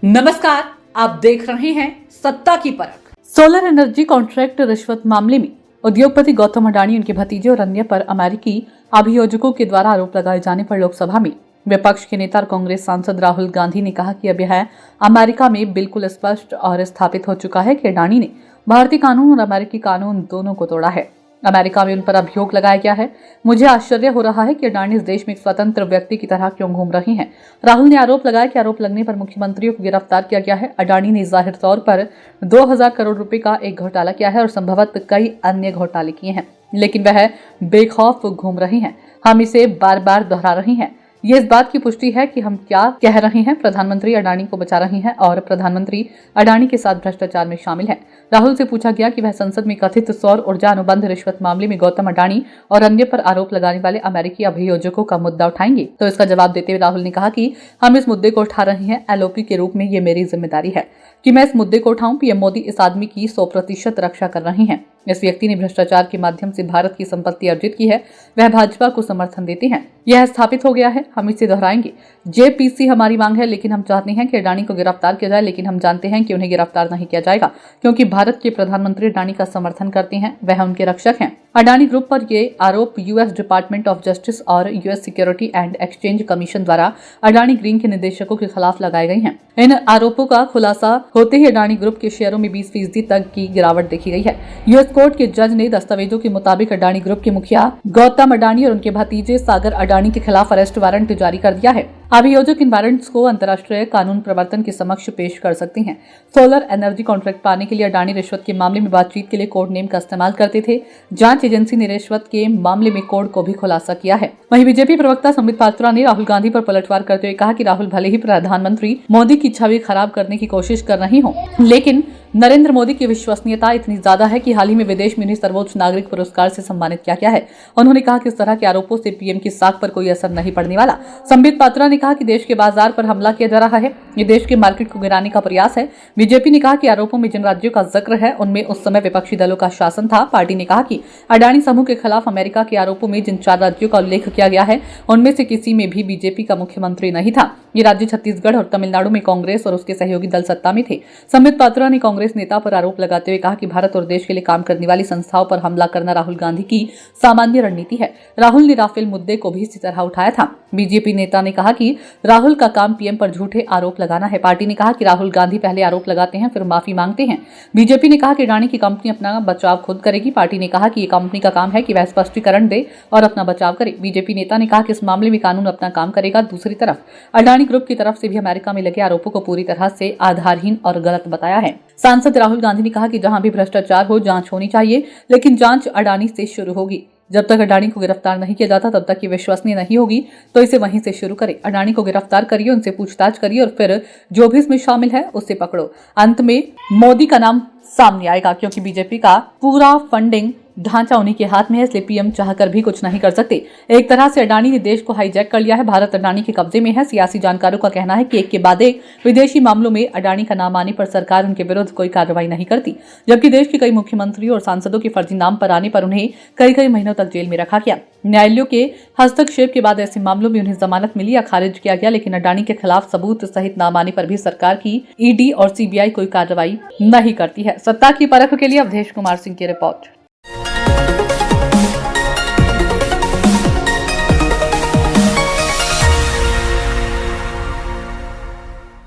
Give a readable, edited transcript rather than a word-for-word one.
नमस्कार, आप देख रहे हैं सत्ता की परख। सोलर एनर्जी कॉन्ट्रैक्ट रिश्वत मामले में उद्योगपति गौतम अडानी, उनके भतीजे और अन्य पर अमेरिकी अभियोजकों के द्वारा आरोप लगाए जाने पर लोकसभा में विपक्ष के नेता और कांग्रेस सांसद राहुल गांधी ने कहा कि अब यह अमेरिका में बिल्कुल स्पष्ट और स्थापित हो चुका है कि अडानी ने भारतीय कानून और अमेरिकी कानून दोनों को तोड़ा है। अमेरिका में उन पर अभियोग लगाया गया है। मुझे आश्चर्य हो रहा है कि अडानी इस देश में एक स्वतंत्र व्यक्ति की तरह क्यों घूम रही हैं। राहुल ने आरोप लगाया कि आरोप लगने पर मुख्यमंत्रियों को गिरफ्तार किया गया है। अडानी ने जाहिर तौर पर 2000 करोड़ रुपए का एक घोटाला किया है और संभवतः कई अन्य घोटाले किए हैं, लेकिन वह बेखौफ घूम रही हैं। हम इसे बार बार दोहरा रही हैं। ये इस बात की पुष्टि है कि हम क्या कह रहे हैं। प्रधानमंत्री अडानी को बचा रही हैं और प्रधानमंत्री अडानी के साथ भ्रष्टाचार में शामिल हैं। राहुल से पूछा गया कि वह संसद में कथित सौर ऊर्जा अनुबंध रिश्वत मामले में गौतम अडानी और अन्य पर आरोप लगाने वाले अमेरिकी अभियोजकों का मुद्दा उठाएंगे, तो इसका जवाब देते हुए राहुल ने कहा कि हम इस मुद्दे को उठा रहे हैं। एलओपी के रूप में ये मेरी जिम्मेदारी है कि मैं इस मुद्दे को उठाऊं। पीएम मोदी इस आदमी की 100% रक्षा कर रही हैं। इस व्यक्ति ने भ्रष्टाचार के माध्यम से भारत की संपत्ति अर्जित की है। वह भाजपा को समर्थन देते हैं। यह स्थापित हो गया है। हम इसे दोहराएंगे। जेपीसी हमारी मांग है, लेकिन हम चाहते हैं कि अडानी को गिरफ्तार किया जाए, लेकिन हम जानते हैं कि उन्हें गिरफ्तार नहीं किया जाएगा क्योंकि भारत के प्रधानमंत्री अडानी का समर्थन करते हैं। वह उनके रक्षक हैं। अडानी ग्रुप पर ये आरोप यूएस डिपार्टमेंट ऑफ जस्टिस और US security and exchange commission द्वारा अडानी ग्रीन के निदेशकों के खिलाफ लगाए गए हैं। इन आरोपों का खुलासा होते ही अडानी ग्रुप के शेयरों में 20% तक की गिरावट देखी गई है। यूएस कोर्ट के जज ने दस्तावेजों के मुताबिक अडानी ग्रुप के मुखिया गौतम अडानी और उनके भतीजे सागर अडानी के खिलाफ अरेस्ट वारंट जारी कर दिया है। अभियोजक इन वारंट्स को अंतर्राष्ट्रीय कानून प्रवर्तन के समक्ष पेश कर सकते हैं। सोलर एनर्जी कॉन्ट्रैक्ट पाने के लिए अडानी रिश्वत के मामले में बातचीत के लिए कोड नेम का इस्तेमाल करते थे। जांच एजेंसी ने रिश्वत के मामले में कोड को भी खुलासा किया है। वहीं बीजेपी प्रवक्ता संबित पात्रा ने राहुल गांधी पर पलटवार करते हुए कहा कि राहुल भले ही प्रधानमंत्री मोदी की छवि खराब करने की कोशिश कर रही हो, लेकिन नरेंद्र मोदी की विश्वसनीयता इतनी ज्यादा है कि हाल ही में विदेश में उन्हें सर्वोच्च नागरिक पुरस्कार से सम्मानित किया गया है। उन्होंने कहा कि इस तरह के आरोपों से पीएम की साख पर कोई असर नहीं पड़ने वाला। संबित पात्रा ने कहा कि देश के बाजार पर हमला किया जा रहा है। ये देश के मार्केट को गिराने का प्रयास है। बीजेपी ने कहा कि आरोपों में जिन राज्यों का जिक्र है उनमें उस समय विपक्षी दलों का शासन था। पार्टी ने कहा कि अडानी समूह के खिलाफ अमेरिका के आरोपों में जिन 4 राज्यों का उल्लेख किया गया है उनमें से किसी में भी बीजेपी का मुख्यमंत्री नहीं था। ये राज्य छत्तीसगढ़ और तमिलनाडु में कांग्रेस और उसके सहयोगी दल सत्ता में थे। संबित पात्रा ने कांग्रेस नेता पर आरोप लगाते हुए कहा कि भारत और देश के लिए काम करने वाली संस्थाओं पर हमला करना राहुल गांधी की सामान्य रणनीति है। राहुल ने राफेल मुद्दे को भी इसी तरह उठाया था। बीजेपी नेता ने कहा कि राहुल का काम पीएम पर झूठे आरोप लगाना है। पार्टी ने कहा कि राहुल गांधी पहले आरोप लगाते हैं फिर माफी मांगते हैं। बीजेपी ने कहा कि अडानी की कंपनी अपना बचाव खुद करेगी। पार्टी ने कहा कि ये कंपनी का काम है कि वह स्पष्टीकरण दे और अपना बचाव करे। बीजेपी नेता ने कहा कि इस मामले में कानून अपना काम करेगा। दूसरी तरफ अडानी ग्रुप की तरफ से भी अमेरिका में लगे आरोपों को पूरी तरह से आधारहीन और गलत बताया है। सांसद राहुल गांधी ने कहा कि जहां भी भ्रष्टाचार हो जांच होनी चाहिए, लेकिन जांच अडानी से शुरू होगी। जब तक अडानी को गिरफ्तार नहीं किया जाता तब तक ये विश्वसनीय नहीं होगी, तो इसे वहीं से शुरू करें। अडानी को गिरफ्तार करिए, उनसे पूछताछ करिए और फिर जो भी इसमें शामिल है उससे पकड़ो। अंत में मोदी का नाम सामने आएगा क्योंकि बीजेपी का पूरा फंडिंग ढांचा उन्हीं के हाथ में है, इसलिए पीएम चाहकर भी कुछ नहीं कर सकते। एक तरह से अडानी ने देश को हाईजैक कर लिया है। भारत अडानी के कब्जे में है। सियासी जानकारों का कहना है कि एक के बाद एक विदेशी मामलों में अडानी का नाम आने पर सरकार उनके विरुद्ध कोई कार्रवाई नहीं करती, जबकि देश के कई मुख्यमंत्रियों और सांसदों के फर्जी नाम पर आने पर उन्हें कई महीनों तक जेल में रखा गया। न्यायालयों के हस्तक्षेप के बाद ऐसे मामलों में उन्हें जमानत मिली या खारिज किया गया, लेकिन अडानी के खिलाफ सबूत सहित नाम आने पर भी सरकार की ईडी और सीबीआई कोई कार्रवाई नहीं करती है। सत्ता की परख के लिए अवधेश कुमार सिंह की रिपोर्ट।